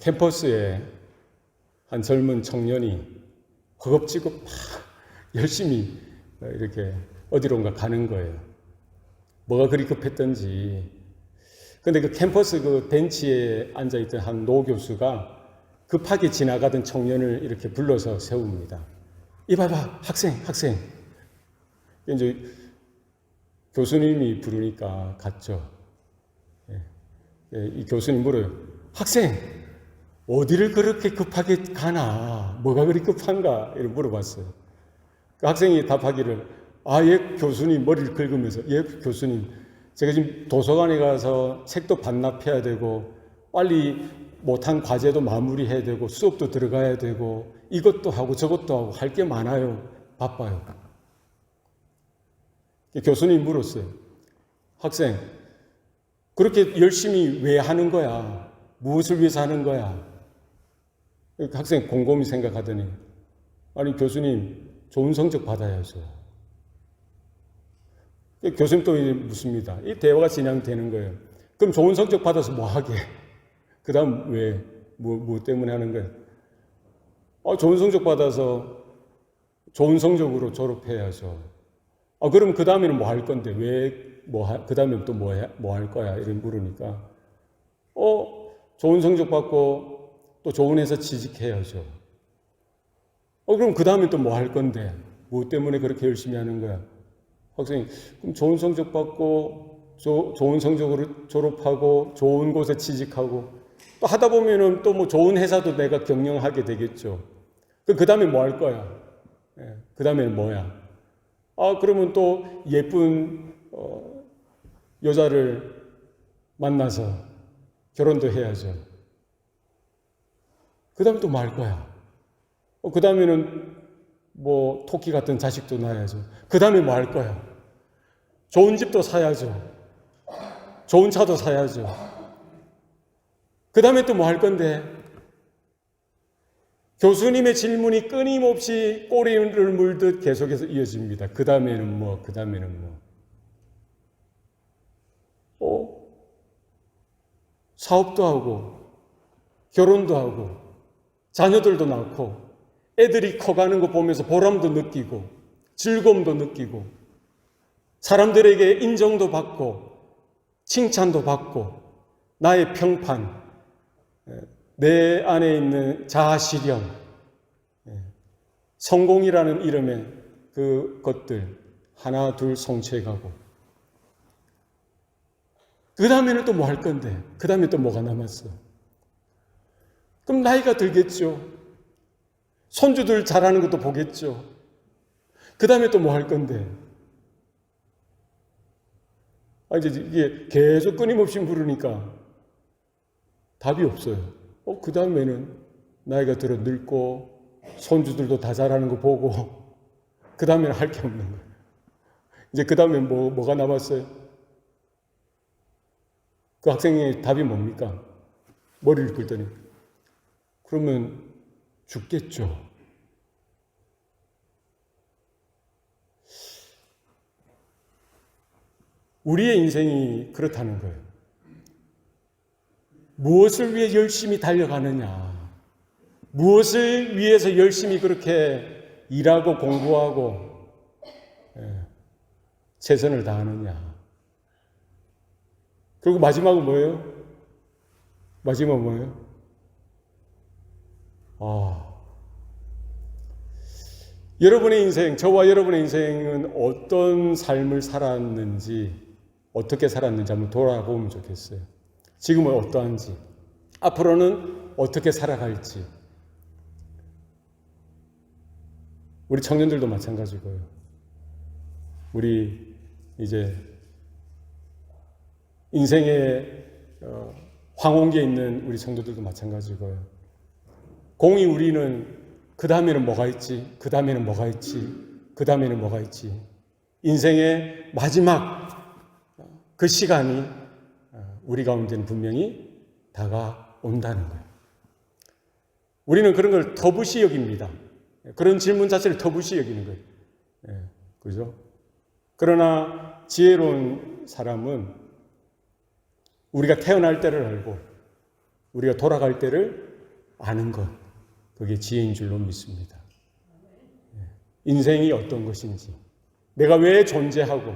캠퍼스에 한 젊은 청년이 허겁지겁 막 열심히 이렇게 어디론가 가는 거예요. 뭐가 그리 급했던지. 근데 그 캠퍼스 그 벤치에 앉아있던 한 노 교수가 급하게 지나가던 청년을 이렇게 불러서 세웁니다. 이봐봐, 학생. 이제 교수님이 부르니까 갔죠. 이 교수님 물어요. 학생, 어디를 그렇게 급하게 가나? 뭐가 그리 급한가? 이렇게 물어봤어요. 그 학생이 답하기를, 예, 교수님, 머리를 긁으면서, 예, 교수님, 제가 지금 도서관에 가서 책도 반납해야 되고, 빨리 못한 과제도 마무리해야 되고, 수업도 들어가야 되고, 이것도 하고 저것도 하고 할 게 많아요. 바빠요. 교수님이 물었어요. 학생, 그렇게 열심히 왜 하는 거야? 무엇을 위해서 하는 거야? 학생이 곰곰이 생각하더니, 아니, 교수님, 좋은 성적 받아야죠. 교수님 또 묻습니다. 이 대화가 진행되는 거예요. 그럼 좋은 성적 받아서 뭐 하게? 그 다음 왜? 뭐 때문에 하는 거예요? 좋은 성적 받아서 좋은 성적으로 졸업해야죠. 그럼 그 다음에는 뭐 할 건데? 그 다음에 또 뭐 할 거야? 이렇게 물으니까, 좋은 성적 받고 또 좋은 회사 취직해야죠. 그럼 그 다음에 또 뭐 할 건데? 뭐 때문에 그렇게 열심히 하는 거야? 학생이, 그럼 좋은 성적 받고, 좋은 성적으로 졸업하고, 좋은 곳에 취직하고, 또 하다 보면은 또 뭐 좋은 회사도 내가 경영하게 되겠죠. 그 다음에 뭐 할 거야? 그 다음에는 뭐야? 그러면 또 예쁜, 여자를 만나서 결혼도 해야죠. 그 다음에 또 뭐 할 거야? 그 다음에는 뭐 토끼 같은 자식도 낳아야죠. 그 다음에 뭐 할 거야? 좋은 집도 사야죠. 좋은 차도 사야죠. 그 다음에 또 뭐 할 건데? 교수님의 질문이 끊임없이 꼬리를 물듯 계속해서 이어집니다. 그 다음에는 뭐, 그 다음에는 뭐. 사업도 하고, 결혼도 하고, 자녀들도 낳고, 애들이 커가는 거 보면서 보람도 느끼고, 즐거움도 느끼고, 사람들에게 인정도 받고, 칭찬도 받고, 나의 평판, 내 안에 있는 자아 실현, 성공이라는 이름의 그것들 하나 둘 성취해가고, 그 다음에는 또 뭐 할 건데? 그 다음에 또 뭐가 남았어? 그럼 나이가 들겠죠. 손주들 잘하는 것도 보겠죠. 그 다음에 또 뭐 할 건데? 이제 이게 계속 끊임없이 물으니까 답이 없어요. 그 다음에는 나이가 들어 늙고 손주들도 다 잘하는 거 보고 그 다음에는 할 게 없는 거예요. 이제 그 다음에 뭐가 남았어요? 그 학생의 답이 뭡니까? 머리를 긁더니 그러면 죽겠죠. 우리의 인생이 그렇다는 거예요. 무엇을 위해 열심히 달려가느냐? 무엇을 위해서 열심히 그렇게 일하고 공부하고 최선을 다하느냐? 그리고 마지막은 뭐예요? 마지막은 뭐예요? 여러분의 인생, 저와 여러분의 인생은 어떤 삶을 살았는지, 어떻게 살았는지 한번 돌아보면 좋겠어요. 지금은 어떠한지, 앞으로는 어떻게 살아갈지. 우리 청년들도 마찬가지고요. 우리 이제 인생의 황혼기에 있는 우리 성도들도 마찬가지고요. 공이 우리는 그 다음에는 뭐가 있지? 그 다음에는 뭐가 있지? 그 다음에는 뭐가 있지? 인생의 마지막 그 시간이 우리 가운데는 분명히 다가온다는 거예요. 우리는 그런 걸 터부시 여깁니다. 그런 질문 자체를 터부시 여기는 거예요. 그죠? 그러나 지혜로운 사람은 우리가 태어날 때를 알고 우리가 돌아갈 때를 아는 것, 그게 지혜인 줄로 믿습니다. 인생이 어떤 것인지, 내가 왜 존재하고,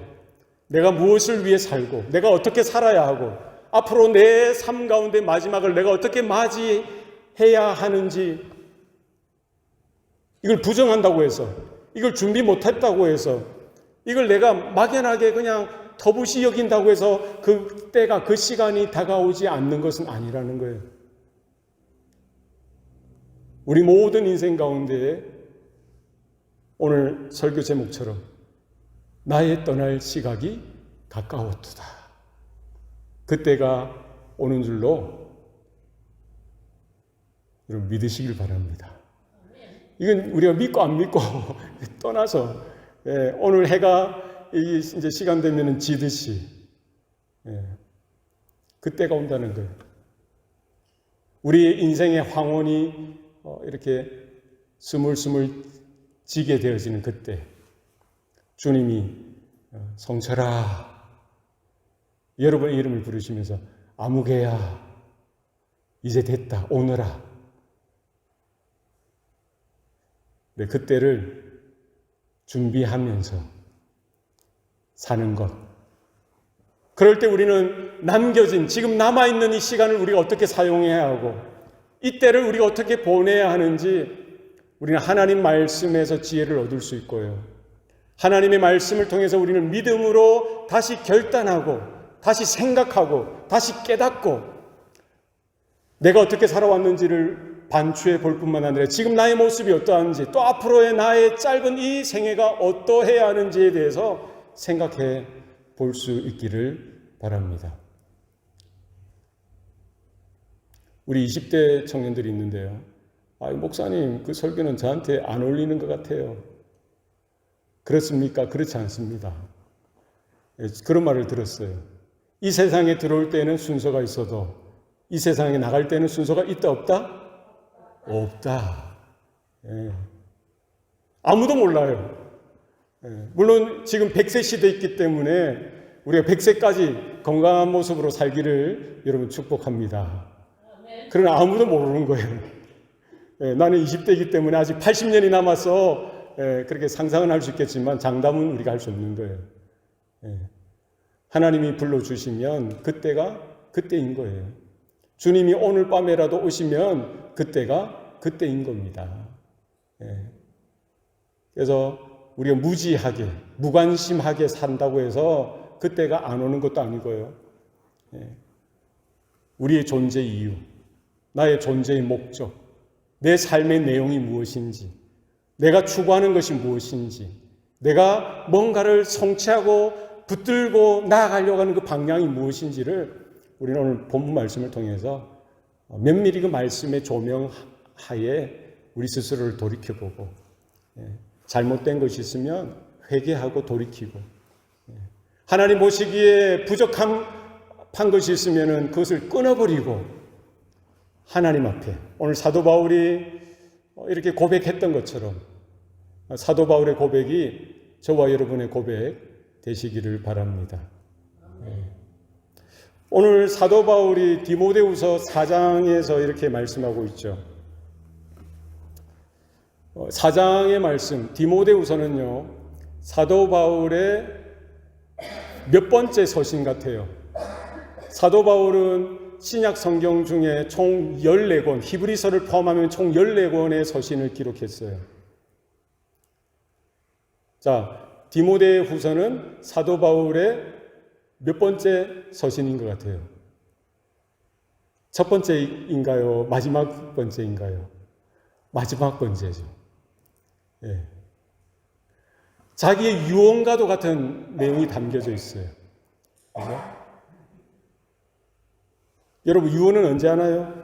내가 무엇을 위해 살고, 내가 어떻게 살아야 하고, 앞으로 내 삶 가운데 마지막을 내가 어떻게 맞이해야 하는지, 이걸 부정한다고 해서, 이걸 준비 못했다고 해서, 이걸 내가 막연하게 그냥 터부시 여긴다고 해서 그 때가, 그 시간이 다가오지 않는 것은 아니라는 거예요. 우리 모든 인생 가운데에 오늘 설교 제목처럼 나의 떠날 시각이 가까웠도다. 그때가 오는 줄로 여러분 믿으시길 바랍니다. 이건 우리가 믿고 안 믿고 떠나서 오늘 해가 이제 시간 되면은 지듯이 그때가 온다는 거예요. 우리의 인생의 황혼이 이렇게 스물스물 지게 되어지는 그때 주님이 성철아 여러분의 이름을 부르시면서 아무개야 이제 됐다 오너라. 네, 그때를 준비하면서 사는 것. 그럴 때 우리는 남겨진 지금 남아있는 이 시간을 우리가 어떻게 사용해야 하고 이 때를 우리가 어떻게 보내야 하는지 우리는 하나님 말씀에서 지혜를 얻을 수 있고요. 하나님의 말씀을 통해서 우리는 믿음으로 다시 결단하고 다시 생각하고 다시 깨닫고 내가 어떻게 살아왔는지를 반추해 볼 뿐만 아니라 지금 나의 모습이 어떠한지 또 앞으로의 나의 짧은 이 생애가 어떠해야 하는지에 대해서 생각해 볼 수 있기를 바랍니다. 우리 20대 청년들이 있는데요. 목사님 그 설교는 저한테 안 어울리는 것 같아요. 그렇습니까? 그렇지 않습니다. 그런 말을 들었어요. 이 세상에 들어올 때는 순서가 있어도 이 세상에 나갈 때는 순서가 있다 없다? 없다. 아무도 몰라요. 물론 지금 100세 시대에 있기 때문에 우리가 100세까지 건강한 모습으로 살기를 여러분 축복합니다. 그러나 아무도 모르는 거예요. 나는 20대이기 때문에 아직 80년이 남아서 그렇게 상상은 할 수 있겠지만 장담은 우리가 할 수 없는 거예요. 하나님이 불러주시면 그때가 그때인 거예요. 주님이 오늘 밤에라도 오시면 그때가 그때인 겁니다. 그래서 우리가 무지하게 무관심하게 산다고 해서 그때가 안 오는 것도 아니고요. 우리의 존재 이유, 나의 존재의 목적, 내 삶의 내용이 무엇인지, 내가 추구하는 것이 무엇인지, 내가 뭔가를 성취하고 붙들고 나아가려고 하는 그 방향이 무엇인지를 우리는 오늘 본문 말씀을 통해서 면밀히 그 말씀의 조명하에 우리 스스로를 돌이켜보고 잘못된 것이 있으면 회개하고 돌이키고 하나님 보시기에 부족한 것이 있으면 그것을 끊어버리고 하나님 앞에 오늘 사도 바울이 이렇게 고백했던 것처럼 사도 바울의 고백이 저와 여러분의 고백 되시기를 바랍니다. 오늘 사도 바울이 디모데후서 4장에서 이렇게 말씀하고 있죠. 4장의 말씀, 디모데후서는요, 사도 바울의 몇 번째 서신 같아요. 사도 바울은 신약 성경 중에 총 14권, 히브리서를 포함하면 총 14권의 서신을 기록했어요. 자, 디모데후서는 사도 바울의 몇 번째 서신인 것 같아요? 첫 번째인가요? 마지막 번째인가요? 마지막 번째죠. 자기의 유언과도 같은 내용이 담겨져 있어요. 그죠? 여러분, 유언은 언제 하나요?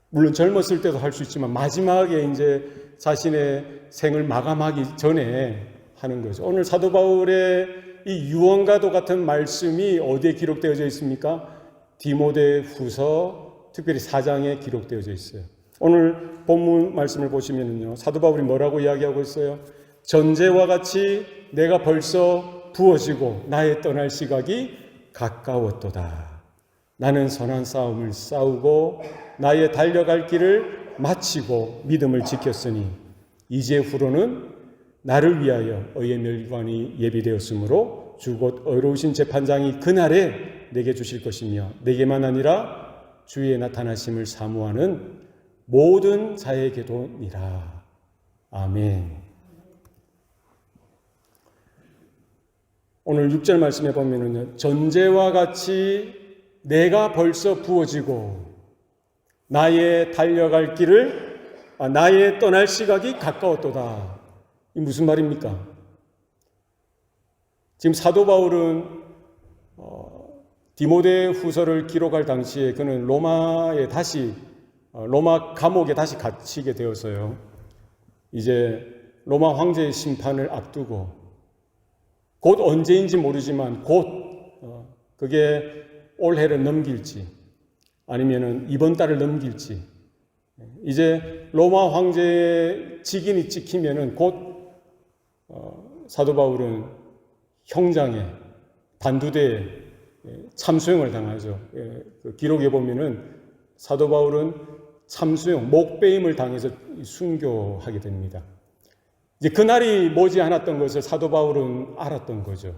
물론 젊었을 때도 할 수 있지만 마지막에 이제 자신의 생을 마감하기 전에 하는 거죠. 오늘 사도 바울의 이 유언과도 같은 말씀이 어디에 기록되어져 있습니까? 디모데후서 특별히 4장에 기록되어져 있어요. 오늘 본문 말씀을 보시면요, 사도 바울이 뭐라고 이야기하고 있어요? 전제와 같이 내가 벌써 부어지고 나의 떠날 시각이 가까웠도다. 나는 선한 싸움을 싸우고 나의 달려갈 길을 마치고 믿음을 지켰으니 이제후로는 나를 위하여 의의 멸관이 예비되었으므로 주 곧 의로우신 재판장이 그날에 내게 주실 것이며 내게만 아니라 주의 나타나심을 사모하는 모든 자에게도니라. 아멘. 오늘 6절 말씀에 보면은요, 전제와 같이 내가 벌써 부어지고 나의 달려갈 길을 나의 떠날 시각이 가까웠도다. 이 무슨 말입니까? 지금 사도 바울은 디모데 후서를 기록할 당시에 그는 로마 감옥에 다시 갇히게 되어서요. 이제 로마 황제의 심판을 앞두고 곧 언제인지 모르지만 곧 그게 올해를 넘길지 아니면은 이번 달을 넘길지 이제 로마 황제의 직인이 찍히면은 곧 사도 바울은 형장에 단두대에 참수형을 당하죠. 그 기록에 보면은 사도 바울은 참수형, 목베임을 당해서 순교하게 됩니다. 이제 그날이 머지않았던 것을 사도 바울은 알았던 거죠.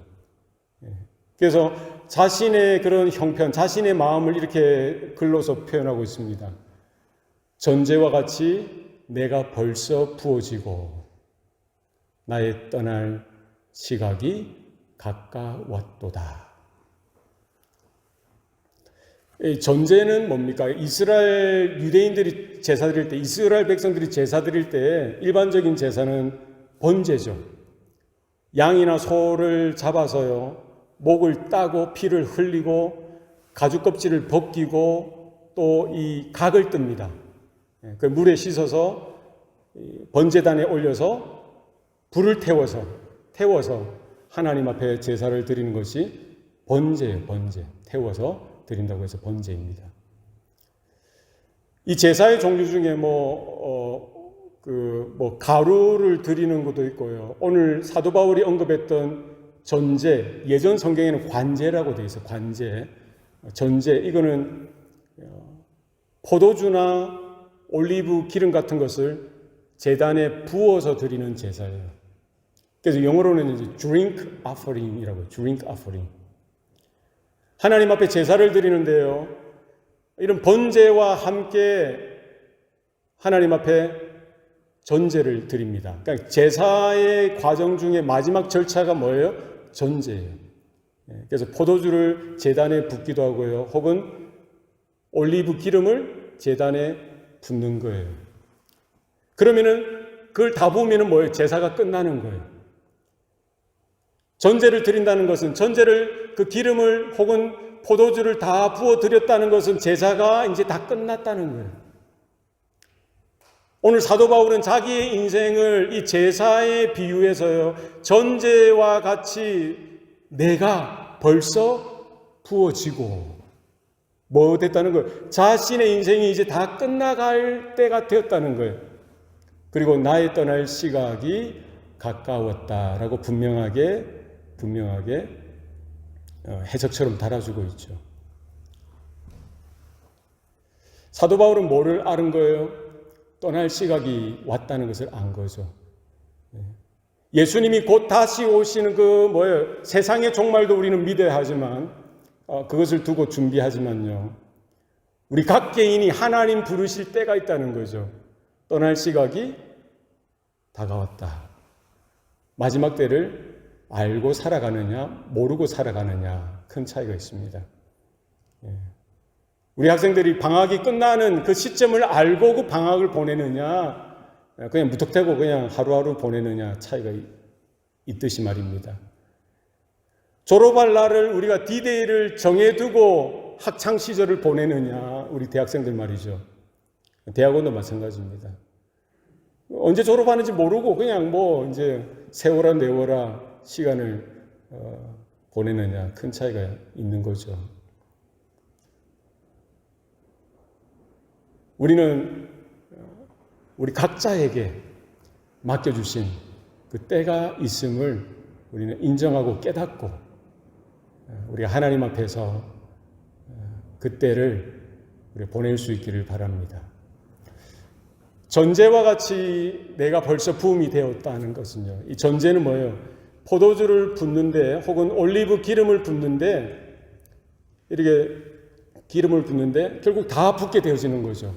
그래서 자신의 그런 형편, 자신의 마음을 이렇게 글로서 표현하고 있습니다. 전제와 같이 내가 벌써 부어지고 나의 떠날 시각이 가까웠도다. 전제는 뭡니까? 이스라엘 유대인들이 제사 드릴 때, 이스라엘 백성들이 제사 드릴 때 일반적인 제사는 번제죠. 양이나 소를 잡아서요, 목을 따고 피를 흘리고 가죽 껍질을 벗기고 또 이 각을 뜹니다. 그 물에 씻어서 번제단에 올려서 불을 태워서 하나님 앞에 제사를 드리는 것이 번제예요. 번제. 태워서 드린다고 해서 번제입니다. 이 제사의 종류 중에 가루를 드리는 것도 있고요. 오늘 사도 바울이 언급했던 전제, 예전 성경에는 관제라고 되어 있어요. 관제. 전제, 이거는 포도주나 올리브 기름 같은 것을 제단에 부어서 드리는 제사예요. 그래서 영어로는 이제 drink offering이라고 해요. drink offering. 하나님 앞에 제사를 드리는데요, 이런 번제와 함께 하나님 앞에 전제를 드립니다. 그러니까 제사의 과정 중에 마지막 절차가 뭐예요? 전제예요. 그래서 포도주를 제단에 붓기도 하고요, 혹은 올리브 기름을 제단에 붓는 거예요. 그러면은 그걸 다 부으면은 뭐예요? 제사가 끝나는 거예요. 전제를 드린다는 것은, 전제를 그 기름을 혹은 포도주를 다 부어 드렸다는 것은 제사가 이제 다 끝났다는 거예요. 오늘 사도 바울은 자기의 인생을 이 제사에 비유해서요, 전제와 같이 내가 벌써 부어지고 뭐 됐다는 거예요? 자신의 인생이 이제 다 끝나갈 때가 되었다는 거예요. 그리고 나의 떠날 시각이 가까웠다라고 분명하게 해석처럼 달아주고 있죠. 사도 바울은 뭐를 아는 거예요? 떠날 시각이 왔다는 것을 안 거죠. 예수님이 곧 다시 오시는 세상의 종말도 우리는 믿어야 하지만 그것을 두고 준비하지만요, 우리 각 개인이 하나님 부르실 때가 있다는 거죠. 떠날 시각이 다가왔다. 마지막 때를 알고 살아가느냐, 모르고 살아가느냐, 큰 차이가 있습니다. 우리 학생들이 방학이 끝나는 그 시점을 알고 그 방학을 보내느냐, 그냥 무턱대고 그냥 하루하루 보내느냐, 차이가 있듯이 말입니다. 졸업할 날을 우리가 D-Day를 정해두고 학창시절을 보내느냐, 우리 대학생들 말이죠. 대학원도 마찬가지입니다. 언제 졸업하는지 모르고 그냥 이제 세워라 내워라 시간을 보내느냐, 큰 차이가 있는 거죠. 우리는 우리 각자에게 맡겨주신 그 때가 있음을 우리는 인정하고 깨닫고 우리가 하나님 앞에서 그때를 우리 보낼 수 있기를 바랍니다. 전제와 같이 내가 벌써 부음이 되었다는 것은요. 이 전제는 뭐예요? 포도주를 붓는데 혹은 올리브 기름을 붓는데 이렇게 기름을 붓는데 결국 다 붓게 되어지는 거죠.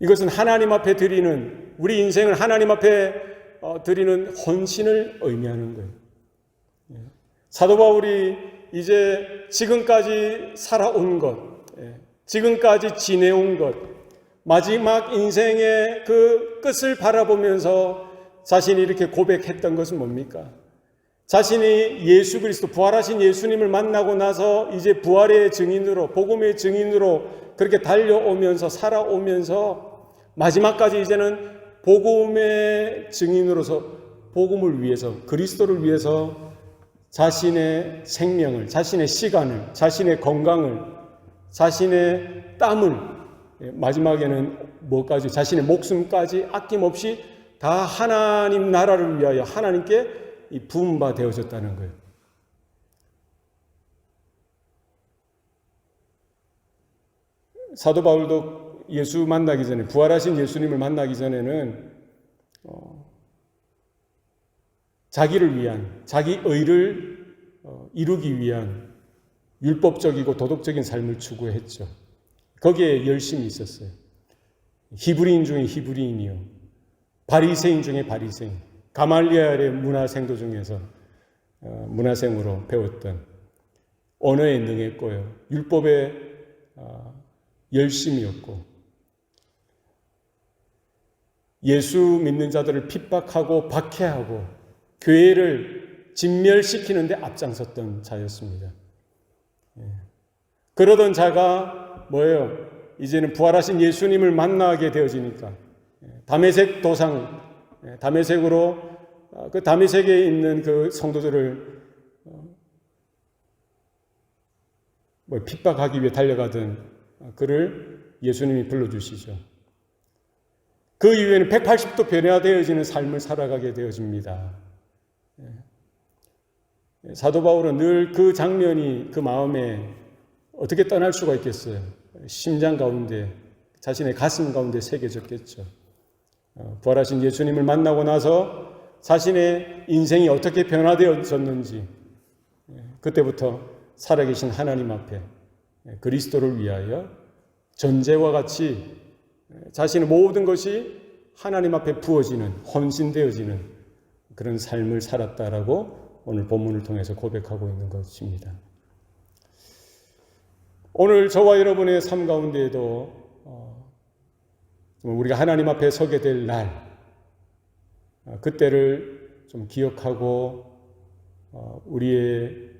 이것은 하나님 앞에 드리는 우리 인생을 하나님 앞에 드리는 헌신을 의미하는 거예요. 사도 바울이 이제 지금까지 살아온 것, 지금까지 지내온 것, 마지막 인생의 그 끝을 바라보면서 자신이 이렇게 고백했던 것은 뭡니까? 자신이 예수 그리스도 부활하신 예수님을 만나고 나서 이제 부활의 증인으로 복음의 증인으로 그렇게 달려오면서 살아오면서 마지막까지 이제는 복음의 증인으로서 복음을 위해서 그리스도를 위해서 자신의 생명을, 자신의 시간을, 자신의 건강을, 자신의 땀을 마지막에는 뭐까지 자신의 목숨까지 아낌없이 다 하나님 나라를 위하여 하나님께 부음바 되어졌다는 거예요. 사도 바울도 예수 만나기 전에 부활하신 예수님을 만나기 전에는 자기를 위한 자기 의를 이루기 위한 율법적이고 도덕적인 삶을 추구했죠. 거기에 열심히 있었어요. 히브리인 중에 히브리인이요, 바리새인 중에 바리새인, 가말리엘의 문화생도 중에서 문화생으로 배웠던 언어에 능했고요, 율법에 열심이었고 예수 믿는 자들을 핍박하고 박해하고 교회를 진멸시키는 데 앞장섰던 자였습니다. 그러던 자가 뭐예요? 이제는 부활하신 예수님을 만나게 되어지니까 다메섹 도상, 다메섹으로 그 다메섹에 있는 그 성도들을 핍박하기 위해 달려가던 그를 예수님이 불러주시죠. 그 이후에는 180도 변화되어지는 삶을 살아가게 되어집니다. 사도 바울은 늘 그 장면이 그 마음에 어떻게 떠날 수가 있겠어요? 심장 가운데, 자신의 가슴 가운데 새겨졌겠죠. 부활하신 예수님을 만나고 나서 자신의 인생이 어떻게 변화되어졌는지, 그때부터 살아계신 하나님 앞에 그리스도를 위하여 전제와 같이 자신의 모든 것이 하나님 앞에 부어지는, 헌신되어지는 그런 삶을 살았다라고 오늘 본문을 통해서 고백하고 있는 것입니다. 오늘 저와 여러분의 삶 가운데에도 우리가 하나님 앞에 서게 될 날, 그때를 좀 기억하고 우리의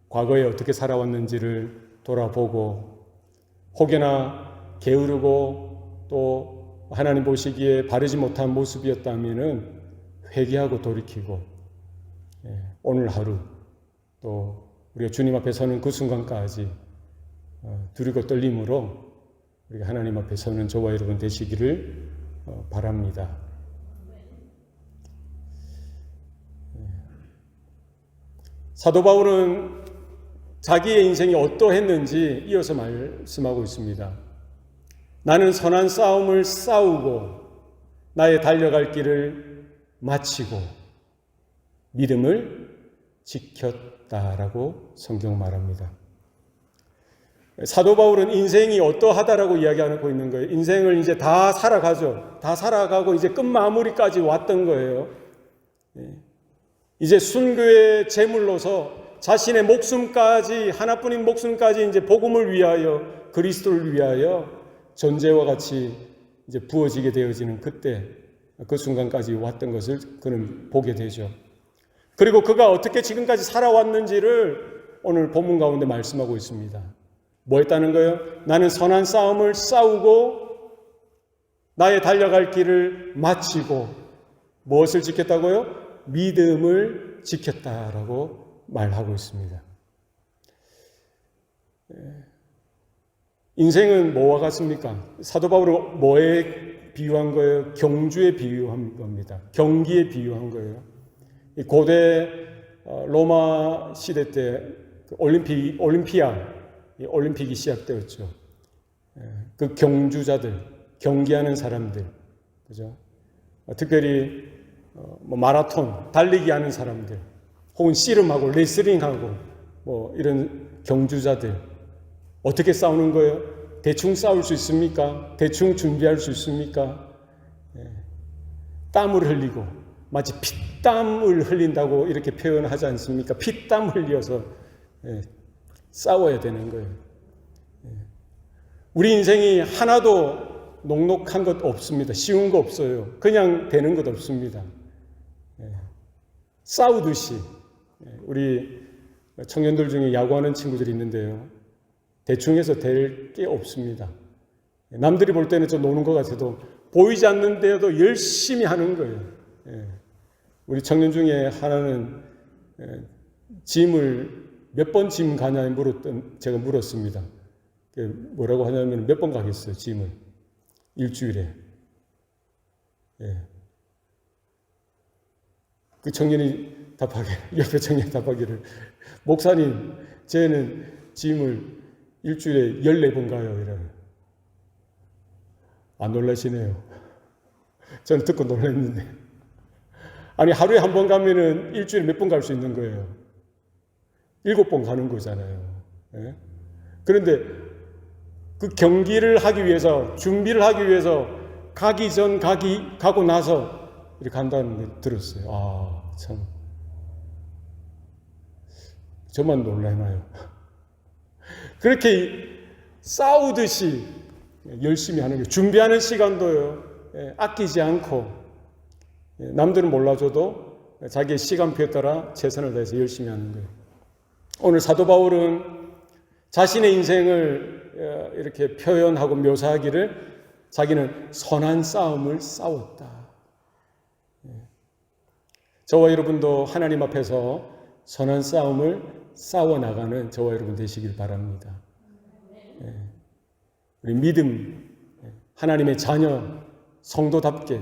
과거에 어떻게 살아왔는지를 돌아보고 혹여나 게으르고 또 하나님 보시기에 바르지 못한 모습이었다면은 회개하고 돌이키고 오늘 하루 또 우리가 주님 앞에 서는 그 순간까지 두리고 떨림으로 우리가 하나님 앞에 서는 저와 여러분 되시기를 바랍니다. 사도 바울은 자기의 인생이 어떠했는지 이어서 말씀하고 있습니다. 나는 선한 싸움을 싸우고 나의 달려갈 길을 마치고 믿음을 지켰다라고 성경 말합니다. 사도 바울은 인생이 어떠하다라고 이야기하고 있는 거예요. 인생을 이제 다 살아가죠. 다 살아가고 이제 끝마무리까지 왔던 거예요. 이제 순교의 제물로서 자신의 목숨까지, 하나뿐인 목숨까지 이제 복음을 위하여, 그리스도를 위하여 전제와 같이 이제 부어지게 되어지는 그때, 그 순간까지 왔던 것을 그는 보게 되죠. 그리고 그가 어떻게 지금까지 살아왔는지를 오늘 본문 가운데 말씀하고 있습니다. 뭐 했다는 거예요? 나는 선한 싸움을 싸우고 나의 달려갈 길을 마치고 무엇을 지켰다고요? 믿음을 지켰다라고 말하고 있습니다. 인생은 뭐와 같습니까? 사도 바울은 뭐에 비유한 거예요? 경주에 비유한 겁니다. 경기에 비유한 거예요. 고대 로마 시대 때 올림피아, 이 올림픽이 시작되었죠. 그 경주자들, 경기하는 사람들, 그죠? 특별히 뭐 마라톤, 달리기 하는 사람들, 혹은 씨름하고 레슬링하고 뭐 이런 경주자들 어떻게 싸우는 거예요? 대충 싸울 수 있습니까? 대충 준비할 수 있습니까? 땀을 흘리고 마치 피땀을 흘린다고 이렇게 표현하지 않습니까? 피땀 흘려서 싸워야 되는 거예요. 우리 인생이 하나도 녹록한 것 없습니다. 쉬운 거 없어요. 그냥 되는 것 없습니다. 싸우듯이 우리 청년들 중에 야구하는 친구들이 있는데요. 대충 해서 될 게 없습니다. 남들이 볼 때는 좀 노는 것 같아도 보이지 않는데도 열심히 하는 거예요. 우리 청년 중에 하나는 짐을 몇 번 짐 가냐 제가 물었습니다. 뭐라고 하냐면 몇 번 가겠어요, 짐을. 일주일에. 그 청년이 옆에 청년이 답하기를, 목사님, 쟤는 짐을 일주일에 14번 가요. 이러는. 안 놀라시네요. 저는 듣고 놀랐는데. 아니, 하루에 한 번 가면은 일주일에 몇 번 갈 수 있는 거예요. 7번 가는 거잖아요. 그런데 그 경기를 하기 위해서, 준비를 하기 위해서 가기 전, 가고 나서 이렇게 간다는 걸 들었어요. 아, 참. 저만 놀라나요? 그렇게 싸우듯이 열심히 하는 거예요. 준비하는 시간도요, 아끼지 않고, 남들은 몰라줘도 자기의 시간표에 따라 최선을 다해서 열심히 하는 거예요. 오늘 사도 바울은 자신의 인생을 이렇게 표현하고 묘사하기를 자기는 선한 싸움을 싸웠다. 저와 여러분도 하나님 앞에서 선한 싸움을 싸워나가는 저와 여러분 되시길 바랍니다. 우리 믿음, 하나님의 자녀, 성도답게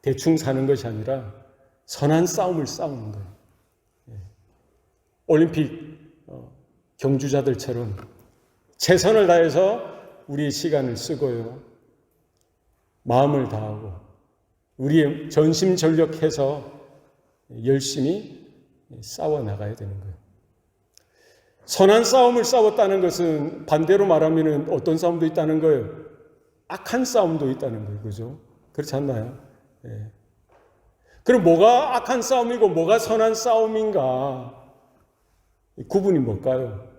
대충 사는 것이 아니라 선한 싸움을 싸우는 거예요. 올림픽 경주자들처럼 최선을 다해서 우리의 시간을 쓰고요. 마음을 다하고 우리의 전심전력해서 열심히 싸워나가야 되는 거예요. 선한 싸움을 싸웠다는 것은 반대로 말하면 어떤 싸움도 있다는 거예요. 악한 싸움도 있다는 거예요. 그죠? 그렇지 않나요? 그럼 뭐가 악한 싸움이고 뭐가 선한 싸움인가? 구분이 뭘까요?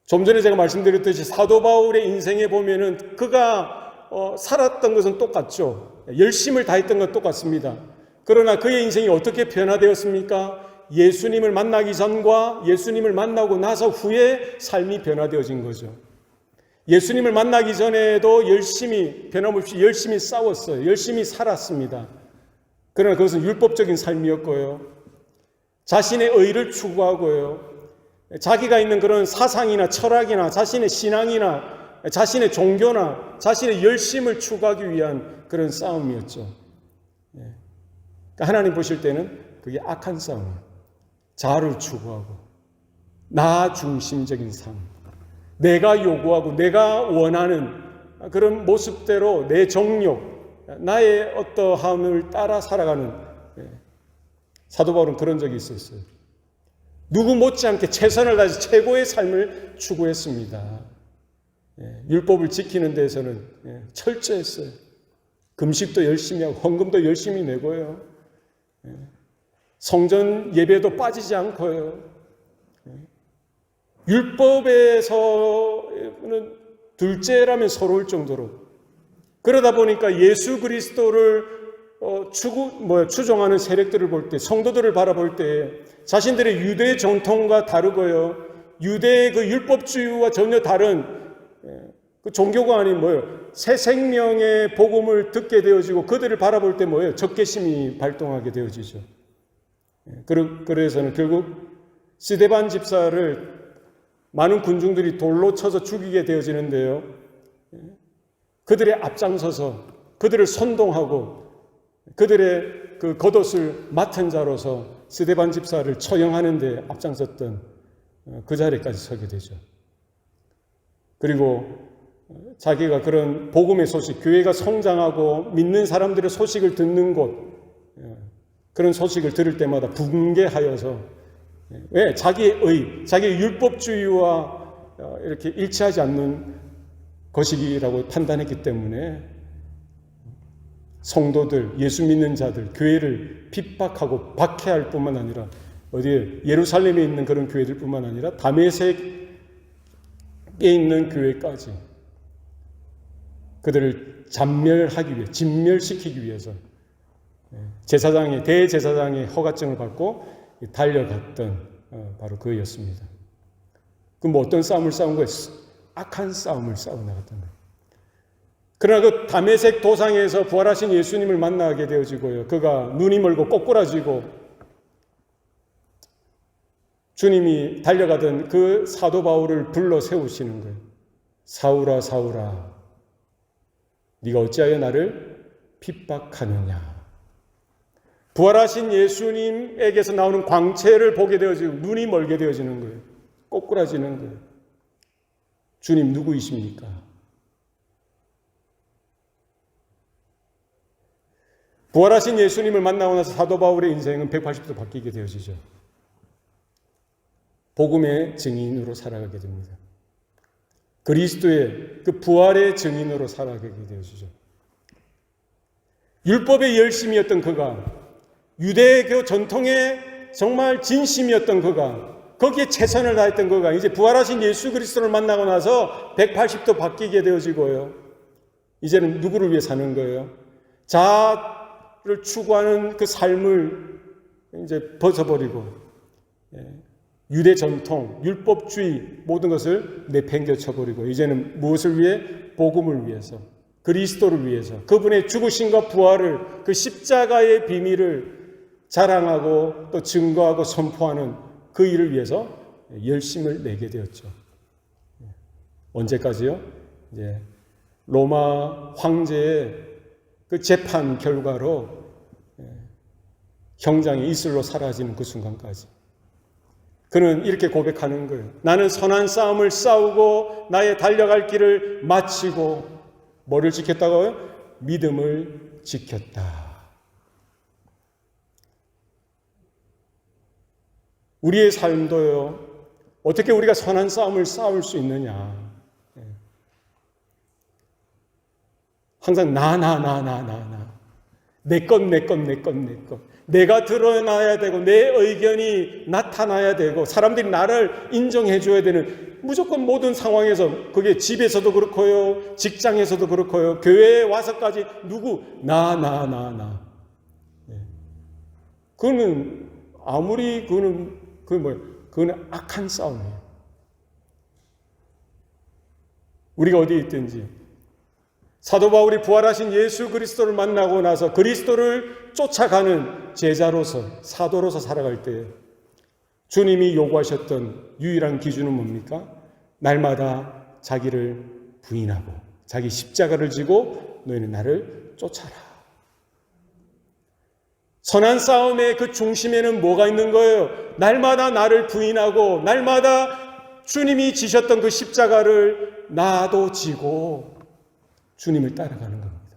좀 전에 제가 말씀드렸듯이 사도 바울의 인생에 보면은 그가 살았던 것은 똑같죠. 열심을 다했던 건 똑같습니다. 그러나 그의 인생이 어떻게 변화되었습니까? 예수님을 만나기 전과 예수님을 만나고 나서 후에 삶이 변화되어진 거죠. 예수님을 만나기 전에도 변함없이 열심히 싸웠어요. 열심히 살았습니다. 그러나 그것은 율법적인 삶이었고요. 자신의 의를 추구하고요. 자기가 있는 그런 사상이나 철학이나 자신의 신앙이나 자신의 종교나 자신의 열심을 추구하기 위한 그런 싸움이었죠. 그러니까 하나님 보실 때는 그게 악한 싸움이에요. 자아를 추구하고 나 중심적인 삶, 내가 요구하고 내가 원하는 그런 모습대로 내 정욕, 나의 어떠함을 따라 살아가는, 사도 바울은 그런 적이 있었어요. 누구 못지않게 최선을 다해서 최고의 삶을 추구했습니다. 율법을 지키는 데에서는 철저했어요. 금식도 열심히 하고 헌금도 열심히 내고요. 성전 예배도 빠지지 않고요. 율법에서는 둘째라면 서러울 정도로, 그러다 보니까 예수 그리스도를 추종하는 세력들을 볼 때, 성도들을 바라볼 때 자신들의 유대 정통과 다르고요, 유대의 그 율법주의와 전혀 다른 그 종교가 아닌 새 생명의 복음을 듣게 되어지고 그들을 바라볼 때 적개심이 발동하게 되어지죠. 그래서는 결국 스데반 집사를 많은 군중들이 돌로 쳐서 죽이게 되어지는데요. 그들의 앞장서서 그들을 선동하고 그들의 그 겉옷을 맡은 자로서 스데반 집사를 처형하는 데 앞장섰던 그 자리까지 서게 되죠. 그리고 자기가 그런 복음의 소식, 교회가 성장하고 믿는 사람들의 소식을 듣는 곳, 그런 소식을 들을 때마다 붕괴하여서, 왜? 자기의 율법주의와 이렇게 일치하지 않는 것이라고 판단했기 때문에 성도들, 예수 믿는 자들, 교회를 핍박하고 박해할 뿐만 아니라 어디에 예루살렘에 있는 그런 교회들 뿐만 아니라 다메섹에 있는 교회까지 그들을 잔멸하기 위해, 진멸시키기 위해서 대제사장의 허가증을 받고 달려갔던 바로 그였습니다. 그럼 어떤 싸움을 싸운 거예요? 악한 싸움을 싸워 나갔던 거예요. 그러나 그 다메섹 도상에서 부활하신 예수님을 만나게 되어지고요. 그가 눈이 멀고 꼬꾸라지고 주님이 달려가던 그 사도 바울을 불러 세우시는 거예요. 사울아, 사울아, 네가 어찌하여 나를 핍박하느냐. 부활하신 예수님에게서 나오는 광채를 보게 되어지고 눈이 멀게 되어지는 거예요. 꼬꾸라지는 거예요. 주님 누구이십니까? 부활하신 예수님을 만나고 나서 사도 바울의 인생은 180도 바뀌게 되어지죠. 복음의 증인으로 살아가게 됩니다. 그리스도의 그 부활의 증인으로 살아가게 되어지죠. 율법의 열심이었던 그가, 유대교 전통의 정말 진심이었던 그가, 거기에 최선을 다했던 그가 이제 부활하신 예수 그리스도를 만나고 나서 180도 바뀌게 되어지고요. 이제는 누구를 위해 사는 거예요? 자아를 추구하는 그 삶을 이제 벗어버리고 유대 전통, 율법주의 모든 것을 내팽개쳐버리고 이제는 무엇을 위해? 복음을 위해서, 그리스도를 위해서, 그분의 죽으심과 부활을, 그 십자가의 비밀을 자랑하고 또 증거하고 선포하는 그 일을 위해서 열심을 내게 되었죠. 언제까지요? 이제 로마 황제의 그 재판 결과로 형장이 이슬로 사라지는 그 순간까지. 그는 이렇게 고백하는 거예요. 나는 선한 싸움을 싸우고 나의 달려갈 길을 마치고 뭐를 지켰다고요? 믿음을 지켰다. 우리의 삶도요, 어떻게 우리가 선한 싸움을 싸울 수 있느냐. 항상 내 것. 내가 드러나야 되고 내 의견이 나타나야 되고 사람들이 나를 인정해줘야 되는, 무조건 모든 상황에서, 그게 집에서도 그렇고요, 직장에서도 그렇고요, 교회에 와서까지 누구? 나. 그거는 아무리 그거는 악한 싸움이에요. 우리가 어디에 있든지 사도 바울이 부활하신 예수 그리스도를 만나고 나서 그리스도를 쫓아가는 제자로서, 사도로서 살아갈 때 주님이 요구하셨던 유일한 기준은 뭡니까? 날마다 자기를 부인하고 자기 십자가를 지고 너희는 나를 쫓아라. 선한 싸움의 그 중심에는 뭐가 있는 거예요? 날마다 나를 부인하고 날마다 주님이 지셨던 그 십자가를 나도 지고 주님을 따라가는 겁니다.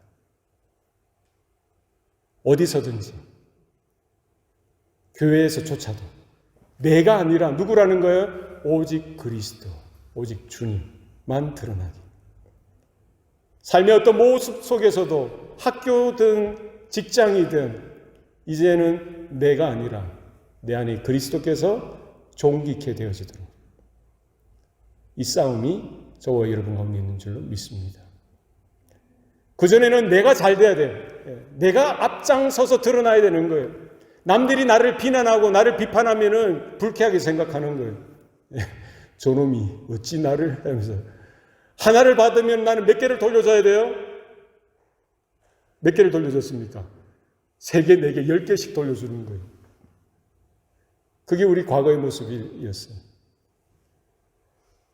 어디서든지, 교회에서조차도 내가 아니라 누구라는 거예요? 오직 그리스도, 오직 주님만 드러나기. 삶의 어떤 모습 속에서도 학교든 직장이든 이제는 내가 아니라 내 안에 그리스도께서 존귀케 되어지도록 이 싸움이 저와 여러분 가운데 있는 줄로 믿습니다. 그전에는 내가 잘 돼야 돼요. 내가 앞장서서 드러나야 되는 거예요. 남들이 나를 비난하고 나를 비판하면은 불쾌하게 생각하는 거예요. 저놈이 어찌 나를 하면서, 하나를 받으면 나는 몇 개를 돌려줘야 돼요? 몇 개를 돌려줬습니까? 3개, 4개, 10개씩 돌려주는 거예요. 그게 우리 과거의 모습이었어요.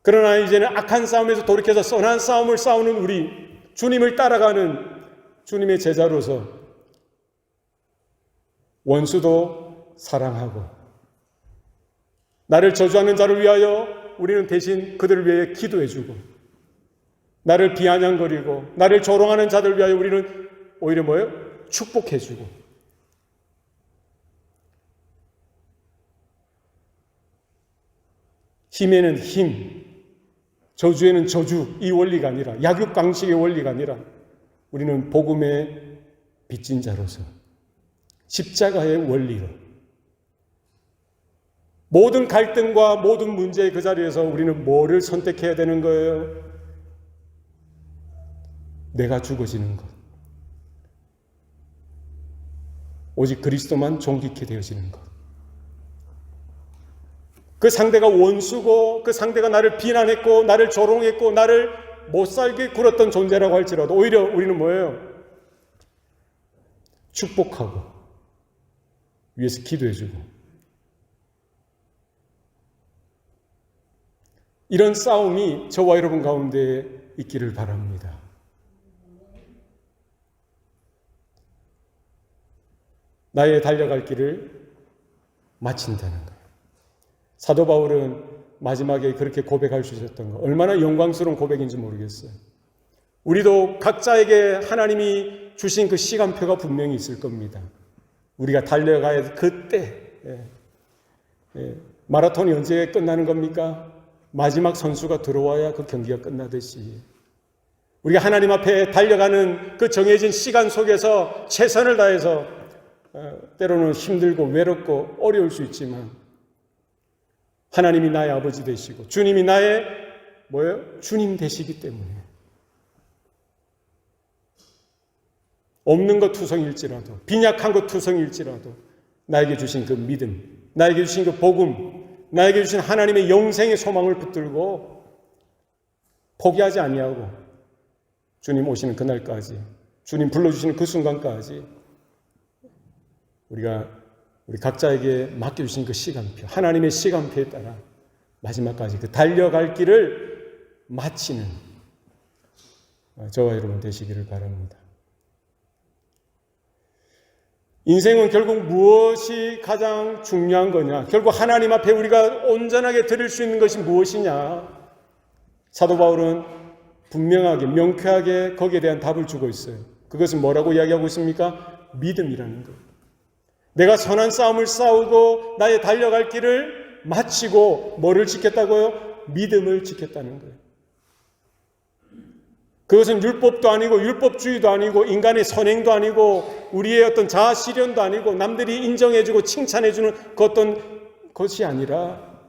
그러나 이제는 악한 싸움에서 돌이켜서 선한 싸움을 싸우는 우리, 주님을 따라가는 주님의 제자로서 원수도 사랑하고 나를 저주하는 자를 위하여 우리는 대신 그들을 위해 기도해주고, 나를 비아냥거리고 나를 조롱하는 자들 위하여 우리는 오히려 뭐예요? 축복해주고. 힘에는 힘, 저주에는 저주, 이 원리가 아니라, 약육강식의 원리가 아니라 우리는 복음의 빚진 자로서 십자가의 원리로 모든 갈등과 모든 문제의 그 자리에서 우리는 뭐를 선택해야 되는 거예요? 내가 죽어지는 것, 오직 그리스도만 존귀케 되어지는 것. 그 상대가 원수고 그 상대가 나를 비난했고 나를 조롱했고 나를 못살게 굴었던 존재라고 할지라도 오히려 우리는 뭐예요? 축복하고 위에서 기도해주고, 이런 싸움이 저와 여러분 가운데 있기를 바랍니다. 나의 달려갈 길을 마친다는 거예요. 사도 바울은 마지막에 그렇게 고백할 수 있었던 거, 얼마나 영광스러운 고백인지 모르겠어요. 우리도 각자에게 하나님이 주신 그 시간표가 분명히 있을 겁니다. 우리가 달려가야 할 그때, 마라톤이 언제 끝나는 겁니까? 마지막 선수가 들어와야 그 경기가 끝나듯이 우리가 하나님 앞에 달려가는 그 정해진 시간 속에서 최선을 다해서 때로는 힘들고 외롭고 어려울 수 있지만 하나님이 나의 아버지 되시고 주님이 나의 뭐예요? 주님 되시기 때문에 없는 것 투성일지라도 빈약한 것 투성일지라도 나에게 주신 그 믿음, 나에게 주신 그 복음, 나에게 주신 하나님의 영생의 소망을 붙들고 포기하지 아니하고 주님 오시는 그날까지, 주님 불러주시는 그 순간까지 우리 각자에게 맡겨주신 그 시간표, 하나님의 시간표에 따라 마지막까지 그 달려갈 길을 마치는 저와 여러분 되시기를 바랍니다. 인생은 결국 무엇이 가장 중요한 거냐? 결국 하나님 앞에 우리가 온전하게 드릴 수 있는 것이 무엇이냐? 사도 바울은 분명하게, 명쾌하게 거기에 대한 답을 주고 있어요. 그것은 뭐라고 이야기하고 있습니까? 믿음이라는 것. 내가 선한 싸움을 싸우고 나의 달려갈 길을 마치고 뭐를 지켰다고요? 믿음을 지켰다는 거예요. 그것은 율법도 아니고 율법주의도 아니고 인간의 선행도 아니고 우리의 어떤 자아 실현도 아니고 남들이 인정해주고 칭찬해주는 그 어떤 것이 아니라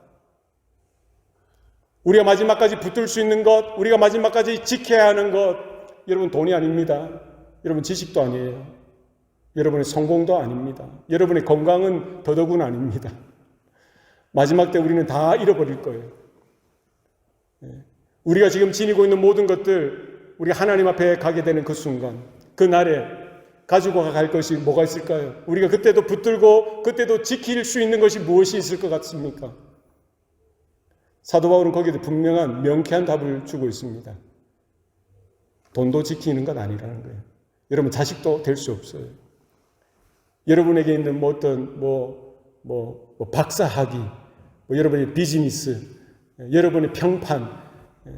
우리가 마지막까지 붙들 수 있는 것, 우리가 마지막까지 지켜야 하는 것, 여러분 돈이 아닙니다. 여러분 지식도 아니에요. 여러분의 성공도 아닙니다. 여러분의 건강은 더더군 아닙니다. 마지막 때 우리는 다 잃어버릴 거예요. 우리가 지금 지니고 있는 모든 것들, 우리 하나님 앞에 가게 되는 그 순간, 그 날에 가지고 갈 것이 뭐가 있을까요? 우리가 그때도 붙들고 그때도 지킬 수 있는 것이 무엇이 있을 것 같습니까? 사도 바울은 거기에 분명한 명쾌한 답을 주고 있습니다. 돈도 지키는 건 아니라는 거예요. 여러분 자식도 될 수 없어요. 여러분에게 있는 어떤 박사 학위, 여러분의 비즈니스, 여러분의 평판,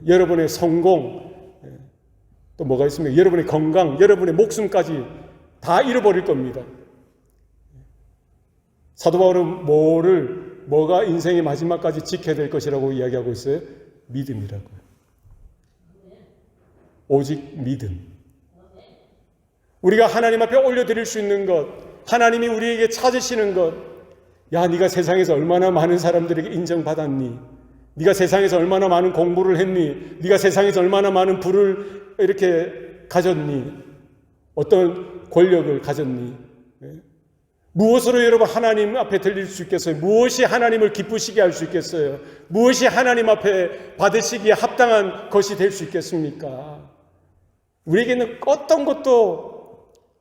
여러분의 성공, 또 뭐가 있습니까? 여러분의 건강, 여러분의 목숨까지 다 잃어버릴 겁니다. 사도 바울은 뭐가 인생의 마지막까지 지켜야 될 것이라고 이야기하고 있어요? 믿음이라고요. 오직 믿음. 우리가 하나님 앞에 올려드릴 수 있는 것, 하나님이 우리에게 찾으시는 것, 야, 네가 세상에서 얼마나 많은 사람들에게 인정받았니? 네가 세상에서 얼마나 많은 공부를 했니? 네가 세상에서 얼마나 많은 부를 이렇게 가졌니? 어떤 권력을 가졌니? 무엇으로 여러분 하나님 앞에 들릴 수 있겠어요? 무엇이 하나님을 기쁘시게 할 수 있겠어요? 무엇이 하나님 앞에 받으시기에 합당한 것이 될 수 있겠습니까? 우리에게는 어떤 것도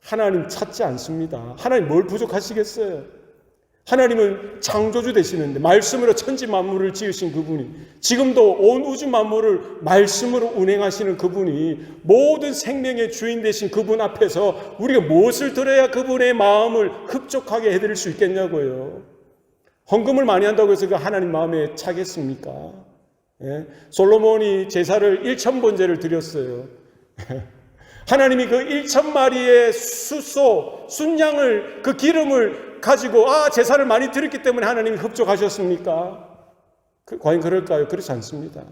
하나님 찾지 않습니다. 하나님 뭘 부족하시겠어요? 하나님은 창조주 되시는데 말씀으로 천지 만물을 지으신 그분이, 지금도 온 우주 만물을 말씀으로 운행하시는 그분이, 모든 생명의 주인 되신 그분 앞에서 우리가 무엇을 들어야 그분의 마음을 흡족하게 해드릴 수 있겠냐고요. 헌금을 많이 한다고 해서 그 하나님 마음에 차겠습니까? 예? 솔로몬이 제사를 1,000번제를 드렸어요. 하나님이 그 1,000마리의 순양을, 그 기름을 가지고 제사를 많이 드렸기 때문에 하나님이 흡족하셨습니까? 과연 그럴까요? 그렇지 않습니다.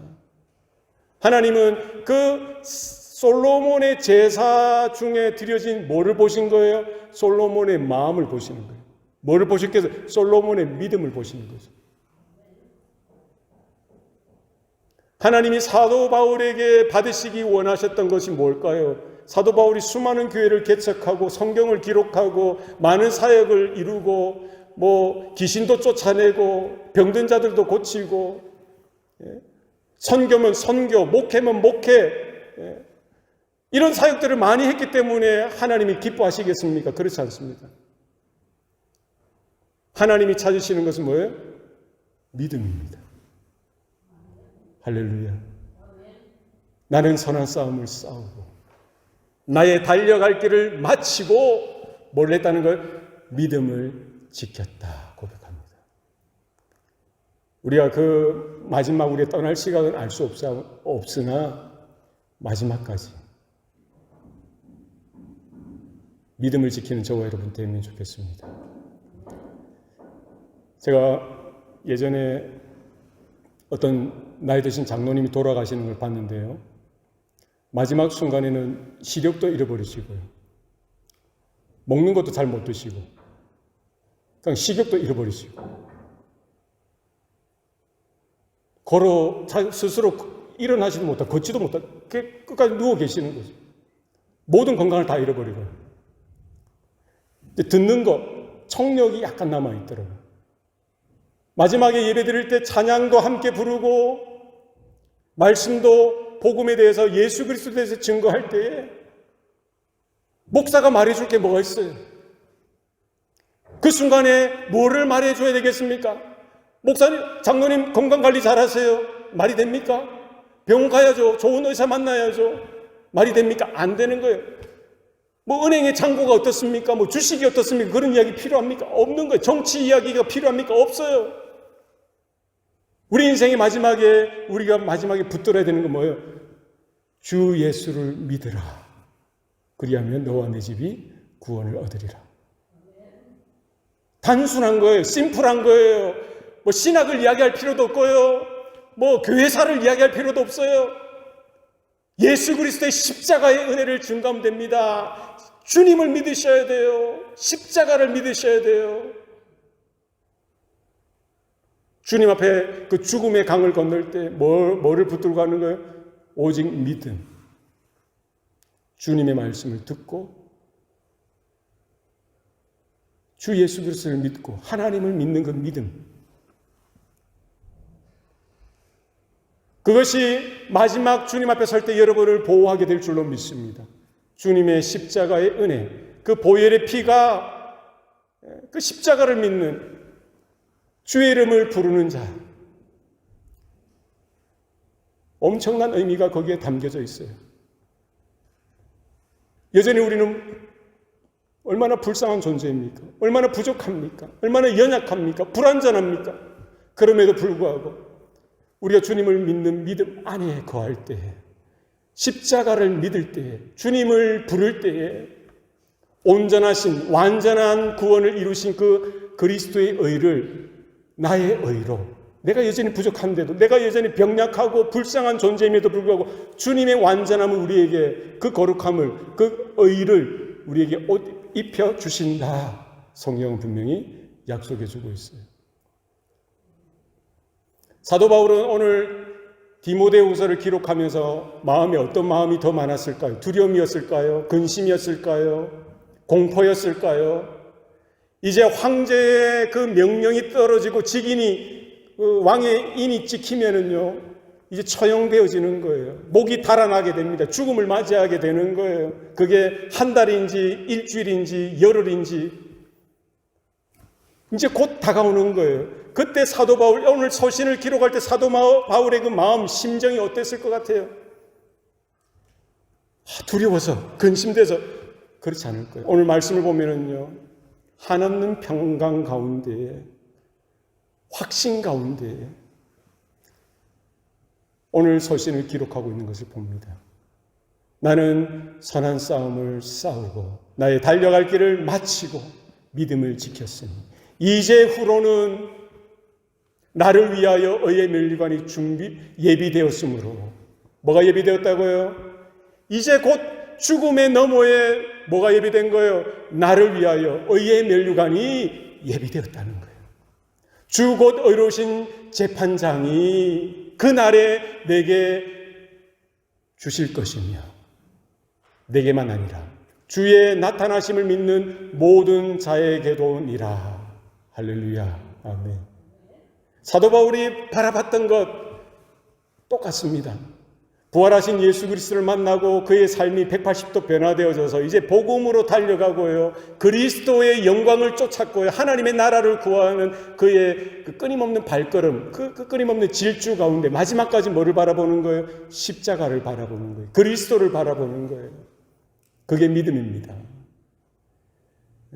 하나님은 그 솔로몬의 제사 중에 드려진 뭐를 보신 거예요? 솔로몬의 마음을 보시는 거예요. 뭐를 보셨겠어요? 솔로몬의 믿음을 보시는 거죠. 하나님이 사도 바울에게 받으시기 원하셨던 것이 뭘까요? 사도 바울이 수많은 교회를 개척하고 성경을 기록하고 많은 사역을 이루고 귀신도 쫓아내고 병든 자들도 고치고, 선교면 선교, 목회면 목회, 이런 사역들을 많이 했기 때문에 하나님이 기뻐하시겠습니까? 그렇지 않습니다. 하나님이 찾으시는 것은 뭐예요? 믿음입니다. 할렐루야. 나는 선한 싸움을 싸우고 나의 달려갈 길을 마치고 뭘 했다는 걸? 믿음을 지켰다 고백합니다. 우리가 그 마지막 우리가 떠날 시각은 알 수 없으나 마지막까지 믿음을 지키는 저와 여러분 되면 좋겠습니다. 제가 예전에 어떤 나이 드신 장로님이 돌아가시는 걸 봤는데요. 마지막 순간에는 시력도 잃어버리시고요. 먹는 것도 잘 못 드시고, 그냥 식욕도 잃어버리시고, 스스로 일어나지도 못하고, 걷지도 못하고, 끝까지 누워 계시는 거죠. 모든 건강을 다 잃어버리고요. 듣는 거, 청력이 약간 남아있더라고요. 마지막에 예배 드릴 때 찬양도 함께 부르고, 말씀도 복음에 대해서 예수 그리스도에 대해서 증거할 때에 목사가 말해줄 게 뭐가 있어요? 그 순간에 뭐를 말해줘야 되겠습니까? 목사님, 장로님 건강관리 잘하세요. 말이 됩니까? 병원 가야죠. 좋은 의사 만나야죠. 말이 됩니까? 안 되는 거예요. 은행의 잔고가 어떻습니까? 주식이 어떻습니까? 그런 이야기 필요합니까? 없는 거예요. 정치 이야기가 필요합니까? 없어요. 우리 인생의 마지막에 우리가 마지막에 붙들어야 되는 건 뭐예요? 주 예수를 믿으라. 그리하면 너와 내 집이 구원을 얻으리라. 단순한 거예요. 심플한 거예요. 신학을 이야기할 필요도 없고요. 교회사를 이야기할 필요도 없어요. 예수 그리스도의 십자가의 은혜를 증가하면 됩니다. 주님을 믿으셔야 돼요. 십자가를 믿으셔야 돼요. 주님 앞에 그 죽음의 강을 건널 때 뭐를 붙들고 가는 거예요? 오직 믿음. 주님의 말씀을 듣고 주 예수 그리스도를 믿고 하나님을 믿는 그 믿음. 그것이 마지막 주님 앞에 설 때 여러분을 보호하게 될 줄로 믿습니다. 주님의 십자가의 은혜, 그 보혈의 피가 그 십자가를 믿는 주의 이름을 부르는 자, 엄청난 의미가 거기에 담겨져 있어요. 여전히 우리는 얼마나 불쌍한 존재입니까? 얼마나 부족합니까? 얼마나 연약합니까? 불완전합니까? 그럼에도 불구하고 우리가 주님을 믿는 믿음 안에 거할 때에, 십자가를 믿을 때에, 주님을 부를 때에 온전하신 완전한 구원을 이루신 그 그리스도의 의를 나의 의로, 내가 여전히 부족한데도, 내가 여전히 병약하고 불쌍한 존재임에도 불구하고 주님의 완전함을 우리에게, 그 거룩함을, 그 의를 우리에게 옷 입혀 주신다. 성경은 분명히 약속해 주고 있어요. 사도 바울은 오늘 디모데후서를 기록하면서 마음에 어떤 마음이 더 많았을까요? 두려움이었을까요? 근심이었을까요? 공포였을까요? 이제 황제의 그 명령이 떨어지고 직인이, 왕의 인이 찍히면은요, 이제 처형되어지는 거예요. 목이 달아나게 됩니다. 죽음을 맞이하게 되는 거예요. 그게 한 달인지 일주일인지 열흘인지 이제 곧 다가오는 거예요. 그때 사도 바울, 오늘 서신을 기록할 때 사도 바울의 그 마음, 심정이 어땠을 것 같아요? 두려워서, 근심돼서. 그렇지 않을 거예요. 오늘 말씀을 보면은요, 한없는 평강 가운데에 확신 가운데 오늘 서신을 기록하고 있는 것을 봅니다. 나는 선한 싸움을 싸우고 나의 달려갈 길을 마치고 믿음을 지켰으니 이제 후로는 나를 위하여 의의 면류관이 예비되었으므로. 뭐가 예비되었다고요? 이제 곧 죽음의 너머에 뭐가 예비된 거예요? 나를 위하여 의의 면류관이 예비되었다는 거예요. 주 곧 의로우신 재판장이 그날에 내게 주실 것이며 내게만 아니라 주의 나타나심을 믿는 모든 자에게도니라. 할렐루야. 아멘. 사도 바울이 바라봤던 것 똑같습니다. 부활하신 예수 그리스도를 만나고 그의 삶이 180도 변화되어져서 이제 복음으로 달려가고요. 그리스도의 영광을 쫓았고요. 하나님의 나라를 구하는 그의 그 끊임없는 발걸음, 그 끊임없는 질주 가운데 마지막까지 뭐를 바라보는 거예요? 십자가를 바라보는 거예요. 그리스도를 바라보는 거예요. 그게 믿음입니다.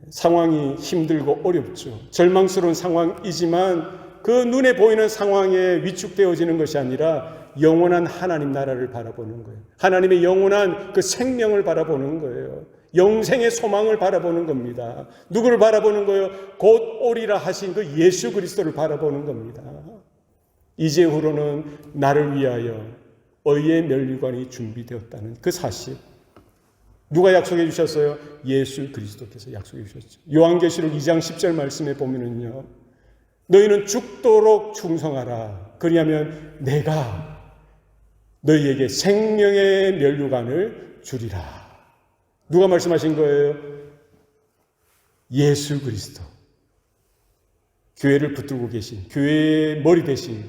상황이 힘들고 어렵죠. 절망스러운 상황이지만 그 눈에 보이는 상황에 위축되어지는 것이 아니라 영원한 하나님 나라를 바라보는 거예요. 하나님의 영원한 그 생명을 바라보는 거예요. 영생의 소망을 바라보는 겁니다. 누구를 바라보는 거예요? 곧 오리라 하신 그 예수 그리스도를 바라보는 겁니다. 이제 후로는 나를 위하여 의의 면류관이 준비되었다는 그 사실. 누가 약속해 주셨어요? 예수 그리스도께서 약속해 주셨죠. 요한계시록 2장 10절 말씀에 보면은요, 너희는 죽도록 충성하라. 그리하면 내가 너희에게 생명의 면류관을 주리라. 누가 말씀하신 거예요? 예수 그리스도. 교회를 붙들고 계신, 교회의 머리 대신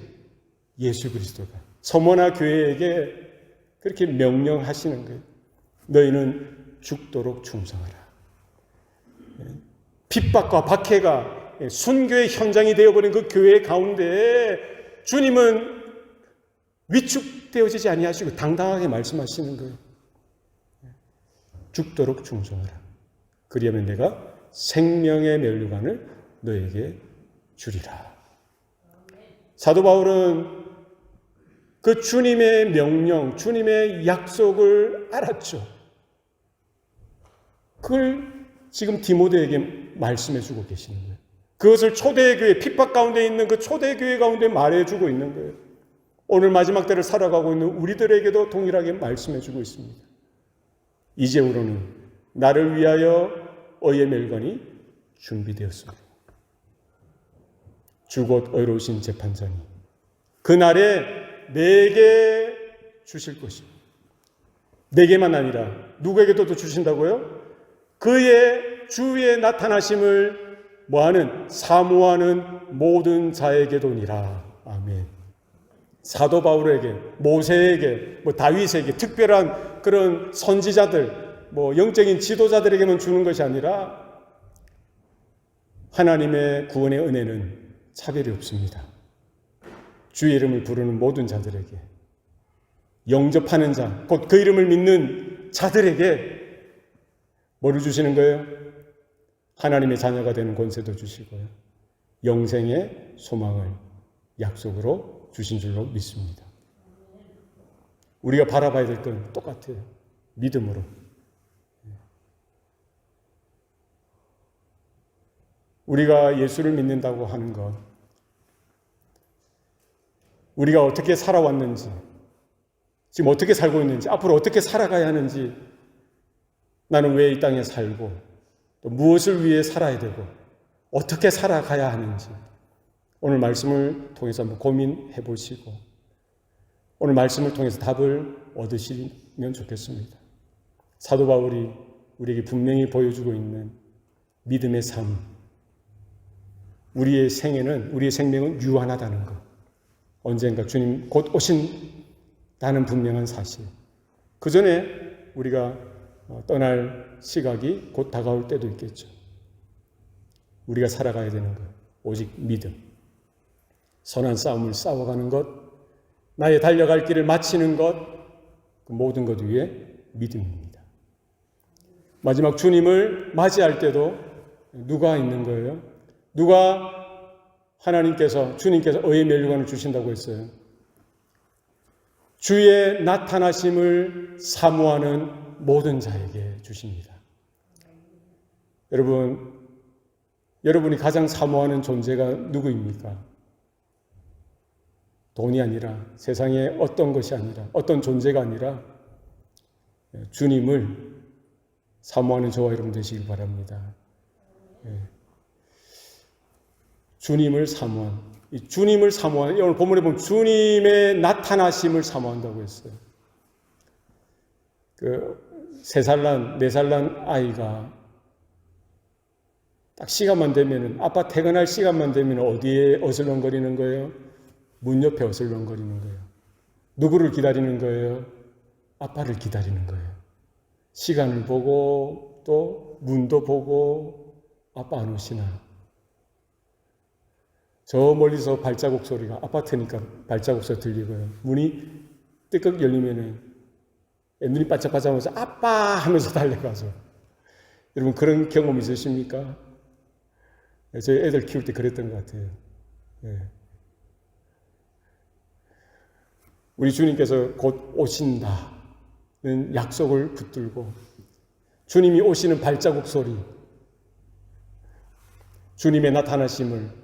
예수 그리스도가 서머나 교회에게 그렇게 명령하시는 거예요. 너희는 죽도록 충성하라. 핍박과 박해가 순교의 현장이 되어버린 그 교회 가운데 주님은 위축되어지지 아니하시고 당당하게 말씀하시는 거예요. 죽도록 충성하라. 그리하면 내가 생명의 면류관을 너에게 주리라. 사도 바울은 그 주님의 명령, 주님의 약속을 알았죠. 그걸 지금 디모데에게 말씀해 주고 계시는 거예요. 그것을 초대교회, 핍박 가운데 있는 그 초대교회 가운데 말해주고 있는 거예요. 오늘 마지막 때를 살아가고 있는 우리들에게도 동일하게 말씀해 주고 있습니다. 이제후로는 나를 위하여 의의 멸관이 준비되었습니다. 주 곧 의로우신 재판장이 그날에 내게 주실 것입니다. 내게만 아니라 누구에게도 주신다고요? 그의 주의 나타나심을 뭐하는? 사모하는 모든 자에게도니라. 아멘. 사도 바울에게, 모세에게, 다윗에게, 특별한 그런 선지자들, 영적인 지도자들에게만 주는 것이 아니라 하나님의 구원의 은혜는 차별이 없습니다. 주의 이름을 부르는 모든 자들에게, 영접하는 자, 곧 그 이름을 믿는 자들에게 뭐를 주시는 거예요? 하나님의 자녀가 되는 권세도 주시고요. 영생의 소망을 약속으로 주신 줄로 믿습니다. 우리가 바라봐야 될 건 똑같아요. 믿음으로. 우리가 예수를 믿는다고 하는 것, 우리가 어떻게 살아왔는지, 지금 어떻게 살고 있는지, 앞으로 어떻게 살아가야 하는지, 나는 왜 이 땅에 살고, 또 무엇을 위해 살아야 되고, 어떻게 살아가야 하는지, 오늘 말씀을 통해서 한번 고민해 보시고, 오늘 말씀을 통해서 답을 얻으시면 좋겠습니다. 사도 바울이 우리에게 분명히 보여주고 있는 믿음의 삶, 우리의 생명은 유한하다는 것, 언젠가 주님 곧 오신다는 분명한 사실, 그 전에 우리가 떠날 시각이 곧 다가올 때도 있겠죠. 우리가 살아가야 되는 것, 오직 믿음, 선한 싸움을 싸워가는 것, 나의 달려갈 길을 마치는 것, 그 모든 것 위에 믿음입니다. 마지막 주님을 맞이할 때도 누가 있는 거예요? 누가 주님께서 의의 멸류관을 주신다고 했어요. 주의 나타나심을 사모하는 모든 자에게 주십니다. 여러분이 가장 사모하는 존재가 누구입니까? 돈이 아니라, 세상에 어떤 것이 아니라, 어떤 존재가 아니라 주님을 사모하는 저와 여러분 되시길 바랍니다. 주님을 사모하는, 오늘 본문에 보면 주님의 나타나심을 사모한다고 했어요. 3살 난, 4살 난 아이가 딱 시간만 되면은, 아빠 퇴근할 시간만 되면 어디에 어슬렁거리는 거예요? 문 옆에 어슬렁거리는 거예요. 누구를 기다리는 거예요? 아빠를 기다리는 거예요. 시간을 보고 또 문도 보고 아빠 안 오시나? 저 멀리서 발자국 소리가, 아파트니까 발자국 소리 들리고요. 문이 뜨끈 열리면은 눈이 반짝반짝하면서 아빠 하면서 달려가서. 여러분 그런 경험 있으십니까? 저희 애들 키울 때 그랬던 것 같아요. 우리 주님께서 곧 오신다는 약속을 붙들고 주님이 오시는 발자국 소리, 주님의 나타나심을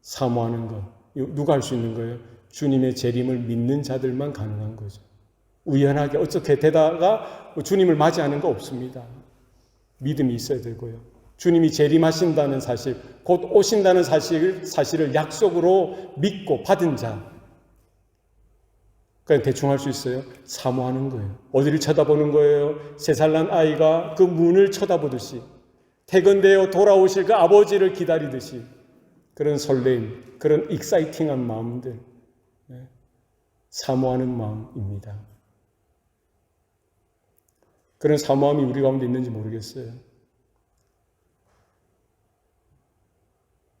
사모하는 것, 누가 할 수 있는 거예요? 주님의 재림을 믿는 자들만 가능한 거죠. 우연하게 어떻게 되다가 주님을 맞이하는 거 없습니다. 믿음이 있어야 되고요. 주님이 재림하신다는 사실, 곧 오신다는 사실을 약속으로 믿고 받은 자, 그냥 대충 할 수 있어요? 사모하는 거예요. 어디를 쳐다보는 거예요? 3살 난 아이가 그 문을 쳐다보듯이, 퇴근되어 돌아오실 그 아버지를 기다리듯이, 그런 설레임, 그런 익사이팅한 마음들, 사모하는 마음입니다. 그런 사모함이 우리 가운데 있는지 모르겠어요.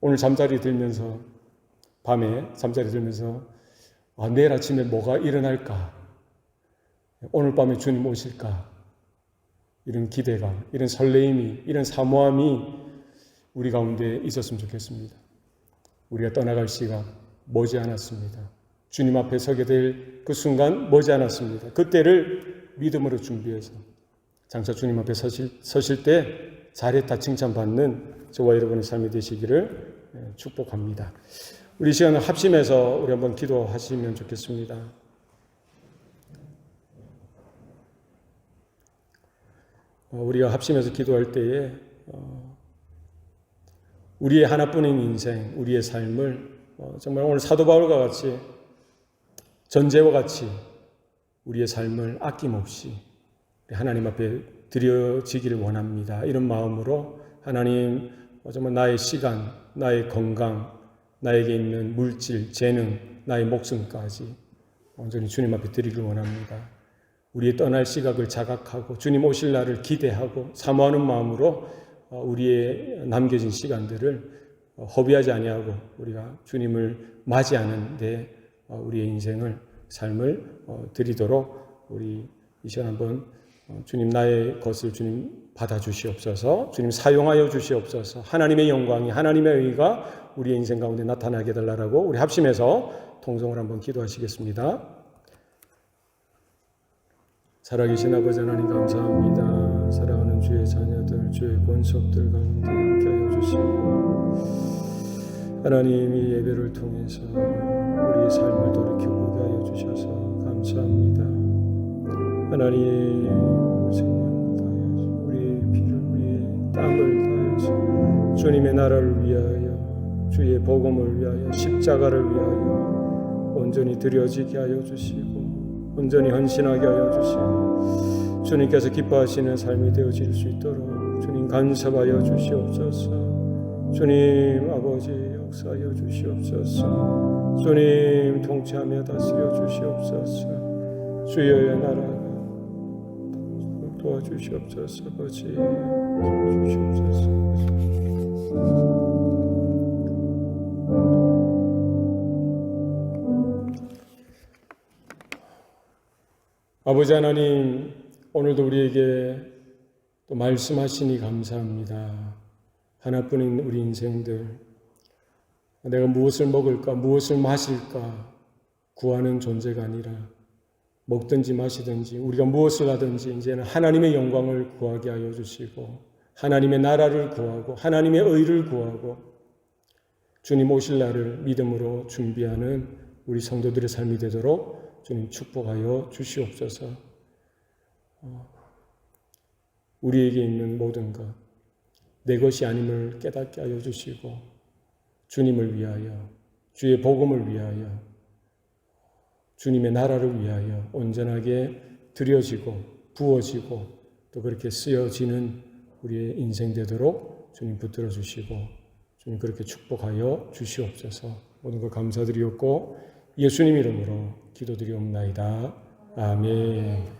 오늘 밤에 잠자리 들면서 내일 아침에 뭐가 일어날까? 오늘 밤에 주님 오실까? 이런 기대감, 이런 설레임이, 이런 사모함이 우리 가운데 있었으면 좋겠습니다. 우리가 떠나갈 시간 머지않았습니다. 주님 앞에 서게 될 그 순간 머지않았습니다. 그때를 믿음으로 준비해서 장차 주님 앞에 서실 때 잘했다 칭찬받는 저와 여러분의 삶이 되시기를 축복합니다. 우리 시간을 합심해서 우리 한번 기도하시면 좋겠습니다. 우리가 합심해서 기도할 때에 우리의 하나뿐인 인생, 우리의 삶을 정말 오늘 사도 바울과 같이 전제와 같이 우리의 삶을 아낌없이 하나님 앞에 드려지기를 원합니다. 이런 마음으로 하나님 정말 나의 시간, 나의 건강, 나에게 있는 물질, 재능, 나의 목숨까지 온전히 주님 앞에 드리기를 원합니다. 우리의 떠날 시각을 자각하고 주님 오실 날을 기대하고 사모하는 마음으로 우리의 남겨진 시간들을 허비하지 아니하고 우리가 주님을 맞이하는 데 우리의 인생을, 삶을 드리도록 우리 이 시간 한번 주님 나의 것을 주님 받아주시옵소서, 주님 사용하여 주시옵소서, 하나님의 영광이, 하나님의 의가 우리의 인생 가운데 나타나게 해달라고 우리 합심해서 통성을 한번 기도하시겠습니다. 살아계신 아버지 하나님 감사합니다. 사랑하는 주의 자녀들, 주의 권속들 가운데 함께하여 주시고 하나님이 예배를 통해서 우리의 삶을 돌이켜보게 하여 주셔서 감사합니다. 하나님 생명을 다하여서 우리의 피를, 우리의 땀을 다하여서 주님의 나라를 위하여, 주의 복음을 위하여, 십자가를 위하여 온전히 드려지게 하여 주시고 온전히 헌신하게 하여 주시고 주님께서 기뻐하시는 삶이 되어질 수 있도록 주님 간섭하여 주시옵소서. 주님 아버지 역사하여 주시옵소서. 주님 통치하며 다스려 주시옵소서. 주여의 나라가 도와주시옵소서. 아버지 도와주시옵소서. 아버지 하나님, 오늘도 우리에게 또 말씀하시니 감사합니다. 하나뿐인 우리 인생들, 내가 무엇을 먹을까, 무엇을 마실까 구하는 존재가 아니라 먹든지 마시든지 우리가 무엇을 하든지 이제는 하나님의 영광을 구하게 하여 주시고 하나님의 나라를 구하고 하나님의 의를 구하고 주님 오실 날을 믿음으로 준비하는 우리 성도들의 삶이 되도록 주님 축복하여 주시옵소서. 우리에게 있는 모든 것, 내 것이 아님을 깨닫게 하여 주시고 주님을 위하여, 주의 복음을 위하여, 주님의 나라를 위하여 온전하게 드려지고 부어지고 또 그렇게 쓰여지는 우리의 인생 되도록 주님 붙들어 주시고 주님 그렇게 축복하여 주시옵소서. 모든 것 감사드리옵고 예수님 이름으로 기도드리옵나이다. 아멘.